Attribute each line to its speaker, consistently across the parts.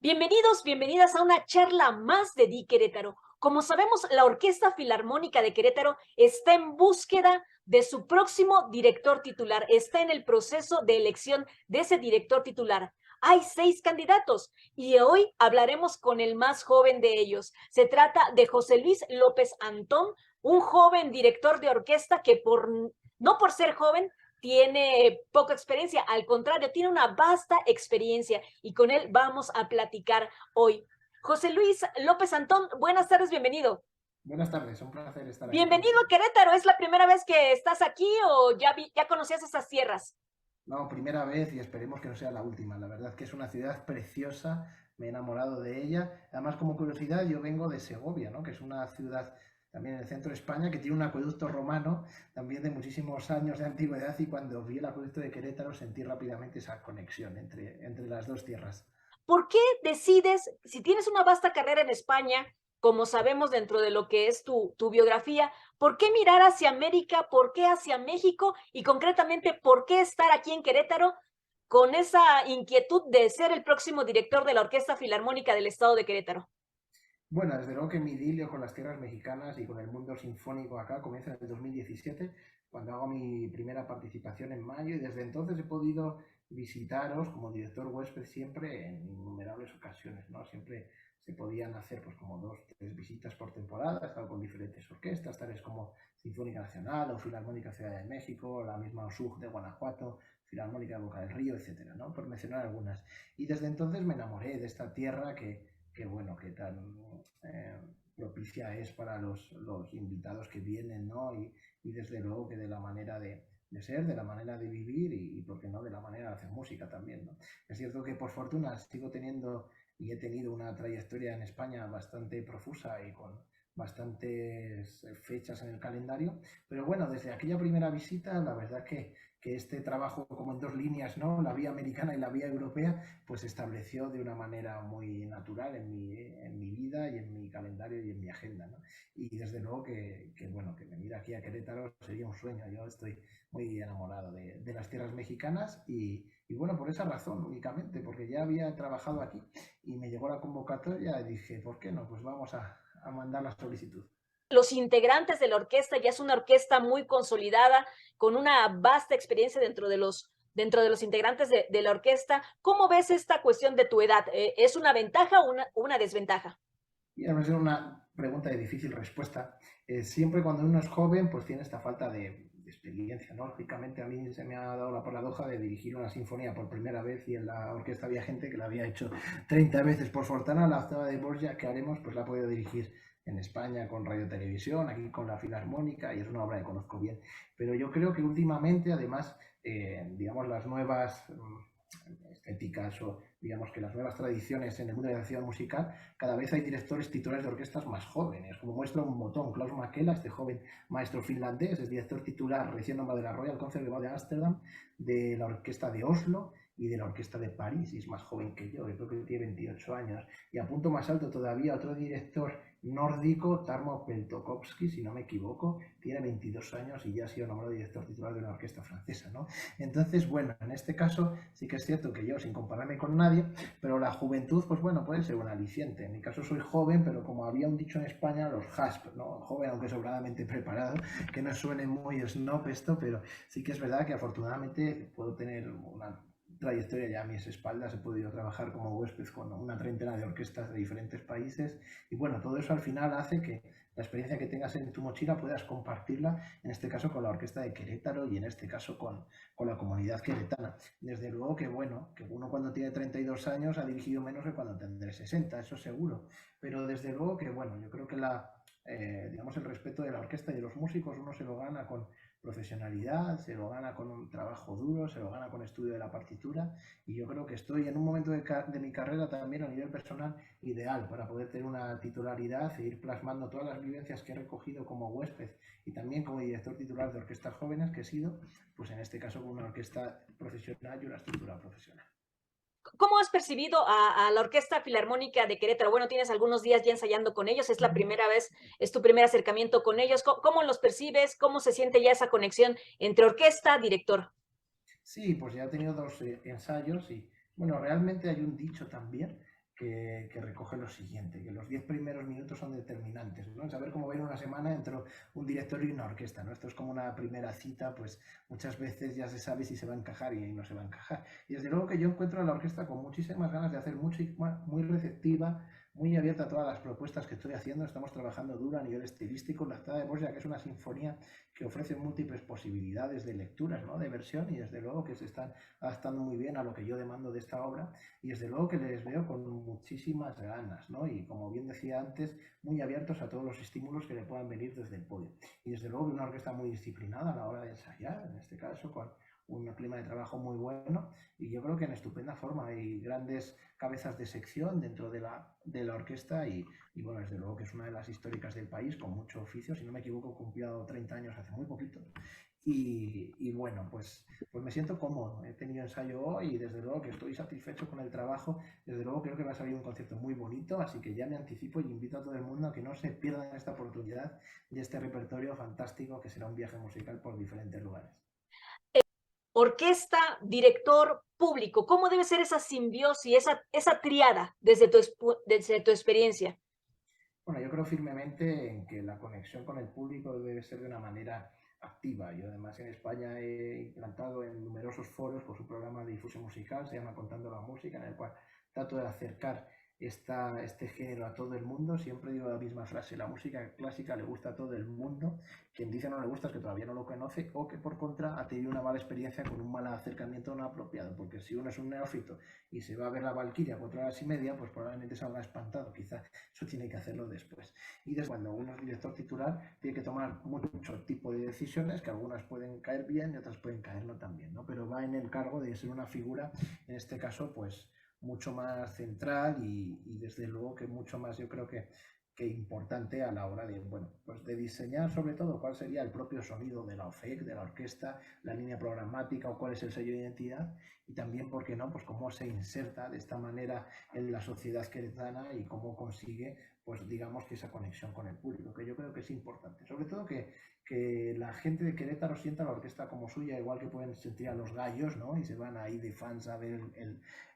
Speaker 1: Bienvenidos, bienvenidas a una charla más de Di Querétaro. Como sabemos, la Orquesta Filarmónica de Querétaro está en búsqueda de su próximo director titular. Está en el proceso de elección de ese director titular. Hay 6 candidatos y hoy hablaremos con el más joven de ellos. Se trata de José Luis López Antón, un joven director de orquesta que no por ser joven tiene poca experiencia, al contrario, tiene una vasta experiencia y con él vamos a platicar hoy. José Luis López Antón, buenas tardes, bienvenido.
Speaker 2: Buenas tardes, un placer estar aquí con
Speaker 1: Bienvenido a
Speaker 2: ustedes.
Speaker 1: Querétaro, ¿es la primera vez que estás aquí o ya conocías esas tierras?
Speaker 2: No, primera vez y esperemos que no sea la última. La verdad que es una ciudad preciosa, me he enamorado de ella. Además, como curiosidad, yo vengo de Segovia, ¿no? Que es una ciudad también en el centro de España que tiene un acueducto romano también de muchísimos años de antigüedad y cuando vi el acueducto de Querétaro sentí rápidamente esa conexión entre las dos tierras.
Speaker 1: ¿Por qué decides, si tienes una vasta carrera en España, como sabemos dentro de lo que es tu biografía, por qué mirar hacia América, por qué hacia México y concretamente por qué estar aquí en Querétaro con esa inquietud de ser el próximo director de la Orquesta Filarmónica del Estado de Querétaro?
Speaker 2: Bueno, desde luego que mi idilio con las tierras mexicanas y con el mundo sinfónico acá comienza en el 2017, cuando hago mi primera participación en mayo, y desde entonces he podido visitaros como director huésped siempre en innumerables ocasiones, ¿no? Siempre se podían hacer pues como dos, tres visitas por temporada, he estado con diferentes orquestas, tales como Sinfónica Nacional o Filarmónica Ciudad de México, la misma OSUG de Guanajuato, Filarmónica de Boca del Río, etcétera, ¿no? Por mencionar algunas. Y desde entonces me enamoré de esta tierra que bueno, que tan propicia es para los invitados que vienen, ¿no? Y desde luego que de la manera de ser, de la manera de vivir ¿por qué no?, de la manera de hacer música también, ¿no? Es cierto que por fortuna sigo teniendo y he tenido una trayectoria en España bastante profusa y con bastantes fechas en el calendario, pero bueno, desde aquella primera visita, la verdad que este trabajo como en dos líneas, ¿no? La vía americana y la vía europea, pues se estableció de una manera muy natural en mi vida y en mi calendario y en mi agenda, ¿no? Y desde luego bueno, que venir aquí a Querétaro sería un sueño. Yo estoy muy enamorado de las tierras mexicanas y bueno, por esa razón únicamente, porque ya había trabajado aquí y me llegó la convocatoria y dije, ¿por qué no? Pues vamos a mandar la solicitud.
Speaker 1: Los integrantes de la orquesta, ya es una orquesta muy consolidada, con una vasta experiencia dentro de los integrantes de la orquesta. ¿Cómo ves esta cuestión de tu edad? ¿Es una ventaja o una desventaja?
Speaker 2: Y además es una pregunta de difícil respuesta. Siempre cuando uno es joven, pues tiene esta falta de experiencia, ¿no? Lógicamente a mí se me ha dado la paradoja de dirigir una sinfonía por primera vez y en la orquesta había gente que la había hecho 30 veces. Por fortuna, la octava de Borja que haremos, pues la he podido dirigir en España con Radio Televisión, aquí con la Filarmónica, y es una obra que conozco bien. Pero yo creo que últimamente, además, digamos, las nuevas estéticas o digamos que las nuevas tradiciones en el mundo de la ciudad musical, cada vez hay directores titulares de orquestas más jóvenes, como muestra un botón. Klaus Makela, este joven maestro finlandés, es director titular recién nombrado de la Royal Concertgebouw de Ámsterdam, de la orquesta de Oslo y de la orquesta de París, y es más joven que yo creo que tiene 28 años. Y a punto más alto todavía, otro director nórdico, Tarmo Peltokovsky, si no me equivoco, tiene 22 años y ya ha sido nombrado director titular de una orquesta francesa, ¿no? Entonces, bueno, en este caso sí que es cierto que yo, sin compararme con nadie, pero la juventud, pues bueno, puede ser un aliciente. En mi caso soy joven, pero como había un dicho en España, los HASP, ¿no? Joven aunque sobradamente preparado, que no suene muy snob esto, pero sí que es verdad que afortunadamente puedo tener una trayectoria ya a mis espaldas, he podido trabajar como huésped con una treintena de orquestas de diferentes países y bueno, todo eso al final hace que la experiencia que tengas en tu mochila puedas compartirla, en este caso con la Orquesta de Querétaro y en este caso con la comunidad queretana. Desde luego que bueno, que uno cuando tiene 32 años ha dirigido menos que cuando tendré 60, eso seguro, pero desde luego que bueno, yo creo que digamos el respeto de la orquesta y de los músicos uno se lo gana con profesionalidad, se lo gana con un trabajo duro, se lo gana con estudio de la partitura y yo creo que estoy en un momento de mi carrera también a nivel personal ideal para poder tener una titularidad e ir plasmando todas las vivencias que he recogido como huésped y también como director titular de orquestas jóvenes que he sido, pues en este caso con una orquesta profesional y una estructura profesional.
Speaker 1: ¿Cómo has percibido a la Orquesta Filarmónica de Querétaro? Bueno, tienes algunos días ya ensayando con ellos, es la primera vez, es tu primer acercamiento con ellos. ¿Cómo los percibes? ¿Cómo se siente ya esa conexión entre orquesta, director?
Speaker 2: Sí, pues ya he tenido dos ensayos y bueno, realmente hay un dicho también que recoge lo siguiente, que los 10 primeros minutos son determinantes, ¿no? En saber cómo va a ir una semana entre un director y una orquesta, ¿no? Esto es como una primera cita, pues muchas veces ya se sabe si se va a encajar y no se va a encajar. Y desde luego que yo encuentro a la orquesta con muchísimas ganas de hacer mucho, muy receptiva, muy abierta a todas las propuestas que estoy haciendo. Estamos trabajando duro a nivel estilístico. La Zada de Borja, que es una sinfonía que ofrece múltiples posibilidades de lecturas, ¿no? De versión, y desde luego que se están adaptando muy bien a lo que yo demando de esta obra, y desde luego que les veo con muchísimas ganas, ¿no? Y como bien decía antes, muy abiertos a todos los estímulos que le puedan venir desde el podio. Y desde luego una orquesta muy disciplinada a la hora de ensayar, en este caso con un clima de trabajo muy bueno, y yo creo que en estupenda forma. Hay grandes cabezas de sección dentro de la orquesta, y bueno, desde luego que es una de las históricas del país, con mucho oficio. Si no me equivoco, cumplió 30 años hace muy poquito. Y bueno, pues me siento cómodo. He tenido ensayo hoy y desde luego que estoy satisfecho con el trabajo. Desde luego creo que va a salir un concierto muy bonito, así que ya me anticipo y invito a todo el mundo a que no se pierdan esta oportunidad de este repertorio fantástico, que será un viaje musical por diferentes lugares.
Speaker 1: Orquesta, director, público, ¿cómo debe ser esa simbiosis, esa triada desde tu experiencia?
Speaker 2: Bueno, yo creo firmemente en que la conexión con el público debe ser de una manera activa. Yo además en España he implantado en numerosos foros pues un programa de difusión musical, se llama Contando la Música, en el cual trato de acercar este género a todo el mundo. Siempre digo la misma frase: la música clásica le gusta a todo el mundo. Quien dice no le gusta es que todavía no lo conoce, o que por contra ha tenido una mala experiencia con un mal acercamiento no apropiado, porque si uno es un neófito y se va a ver la Valquiria 4 horas y media, pues probablemente se habrá espantado. Quizá eso tiene que hacerlo después. Y después, cuando uno es director titular, tiene que tomar mucho tipo de decisiones, que algunas pueden caer bien y otras pueden caer no tan bien, ¿no? Pero va en el cargo de ser una figura, en este caso, pues mucho más central, y desde luego que mucho más, yo creo que importante a la hora de, bueno, pues de diseñar sobre todo cuál sería el propio sonido de la OFEC, de la orquesta, la línea programática, o cuál es el sello de identidad, y también, ¿por qué no?, pues cómo se inserta de esta manera en la sociedad queretana y cómo consigue, pues digamos, que esa conexión con el público, que yo creo que es importante. Sobre todo que la gente de Querétaro sienta la orquesta como suya, igual que pueden sentir a los Gallos, ¿no? Y se van ahí de fans a ver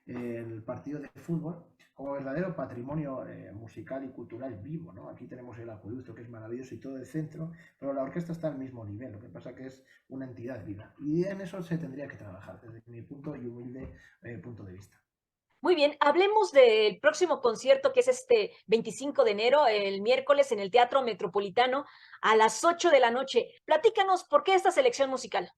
Speaker 2: el partido de fútbol, como verdadero patrimonio musical y cultural vivo, ¿no? Aquí tenemos el acueducto, que es maravilloso, y todo el centro, pero la orquesta está al mismo nivel. Lo que pasa que es una entidad viva, y en eso se tendría que trabajar desde mi punto y humilde punto de vista.
Speaker 1: Muy bien, hablemos del próximo concierto, que es este 25 de enero, el miércoles, en el Teatro Metropolitano a las 8 de la noche. Platícanos, ¿por qué esta selección musical?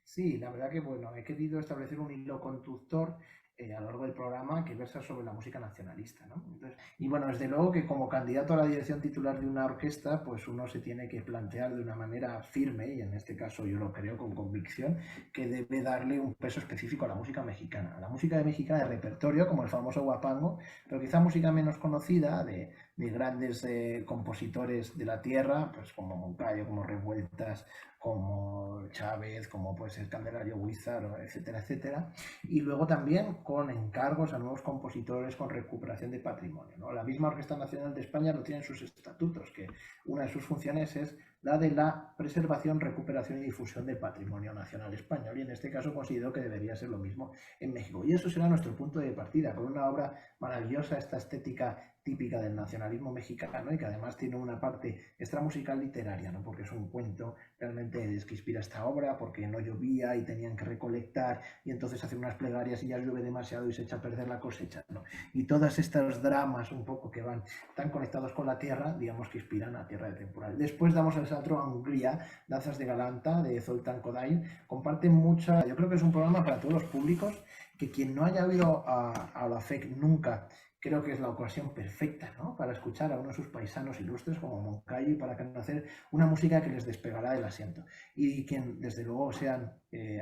Speaker 2: Sí, la verdad que bueno, he querido establecer un hilo conductor a lo largo del programa, que versa sobre la música nacionalista, ¿no? Entonces, y bueno, desde luego que como candidato a la dirección titular de una orquesta, pues uno se tiene que plantear de una manera firme, y en este caso yo lo creo con convicción, que debe darle un peso específico a la música mexicana, a la música mexicana de repertorio, como el famoso guapango, pero quizá música menos conocida, de grandes compositores de la tierra, pues como Moncayo, como Revueltas, como Chávez, como pues el Candelario Huízar, etcétera, etcétera. Y luego también con encargos a nuevos compositores, con recuperación de patrimonio, ¿no? La misma Orquesta Nacional de España lo tiene en sus estatutos, que una de sus funciones es la de la preservación, recuperación y difusión del patrimonio nacional español, y en este caso considero que debería ser lo mismo en México. Y eso será nuestro punto de partida, con una obra maravillosa, esta estética típica del nacionalismo mexicano, y que además tiene una parte extramusical literaria, ¿no? Porque es un cuento realmente es que inspira esta obra, porque no llovía y tenían que recolectar, y entonces hacen unas plegarias y ya llueve demasiado y se echa a perder la cosecha, ¿no? Y todos estos dramas un poco que van tan conectados con la tierra, digamos que inspiran a Tierra de Temporal. Después damos el salto a Hungría, Danzas de Galanta, de Zoltán Kodály. Comparten mucha, yo creo que es un programa para todos los públicos, que quien no haya oído a la FEC nunca, creo que es la ocasión perfecta, ¿no?, para escuchar a uno de sus paisanos ilustres como Moncayo, y para conocer una música que les despegará del asiento. Y quien desde luego sean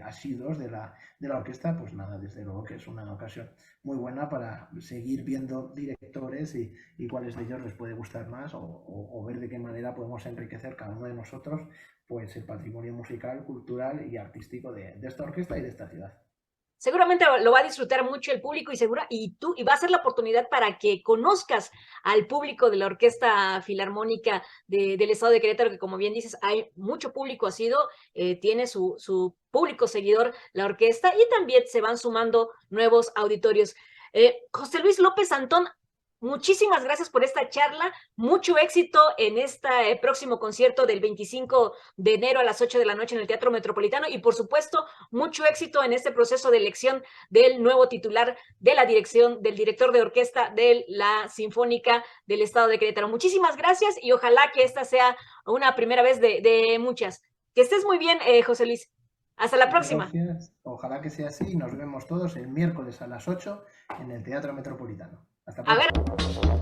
Speaker 2: asiduos de la orquesta, pues nada, desde luego que es una ocasión muy buena para seguir viendo directores y cuáles de ellos les puede gustar más, o ver de qué manera podemos enriquecer cada uno de nosotros pues el patrimonio musical, cultural y artístico de esta orquesta y de esta ciudad.
Speaker 1: Seguramente lo va a disfrutar mucho el público, y va a ser la oportunidad para que conozcas al público de la Orquesta Filarmónica del Estado de Querétaro, que como bien dices, hay mucho público asiduo, tiene su público seguidor la orquesta, y también se van sumando nuevos auditorios. José Luis López Antón, muchísimas gracias por esta charla, mucho éxito en este próximo concierto del 25 de enero a las 8 de la noche en el Teatro Metropolitano y por supuesto mucho éxito en este proceso de elección del nuevo titular de la dirección, del director de orquesta de la Sinfónica del Estado de Querétaro. Muchísimas gracias y ojalá que esta sea una primera vez de muchas. Que estés muy bien, José Luis. Hasta la
Speaker 2: Muchas
Speaker 1: próxima.
Speaker 2: gracias. Ojalá que sea así. Nos vemos todos el miércoles a las 8 en el Teatro Metropolitano. Hasta
Speaker 1: A
Speaker 2: pronto.
Speaker 1: ver.